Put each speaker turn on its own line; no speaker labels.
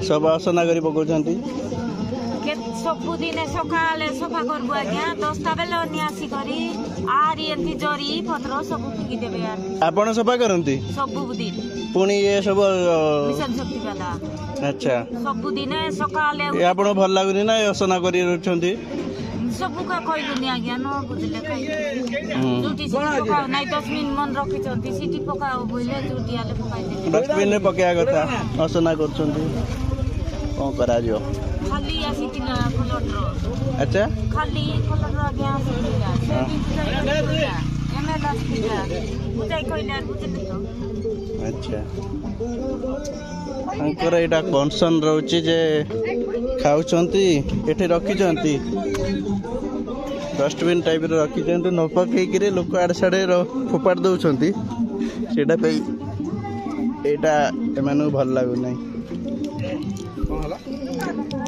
सब असना करी पकाउछन्ती
सबुदिन सकाले सफा करबो आज्ञा 10टा बेले अनि आसी करी आरी एंती जरी पत्र सब फिकी देबे यार
आपण सफा करंती
सबुदिन
पुणी ये सब
मिशन शक्ति वाला
अच्छा
सबुदिन सकाले
ये आपण भल लागुनी ना असना करी रछन्ती
सब का कहलुनी आज्ञा न बुझले जुटी से पकाओ नै 10 मिनिट मन रखि छन्ती सिटी पकाओ बोले जुटी आले पकाइ दे
डस्टबिन ने पकाया कथा असना करछन्ती कोन करा जो
खाली आसी तिला कलर
अच्छा
खाली कलर आज्ञा एमएलएस पिला बुझाइ कहले बुझले तो
अच्छा अंकर एटा कॉन्सन रहउची जे खाउछन्ती एठे रखि छन्ती डस्टबिन टाइप रे रखि छन्ती न पकई करे लोक आड़ साडे फोपाड़ दउछन्ती सेटा पे एटा एमानु भल लागु नै कोन हला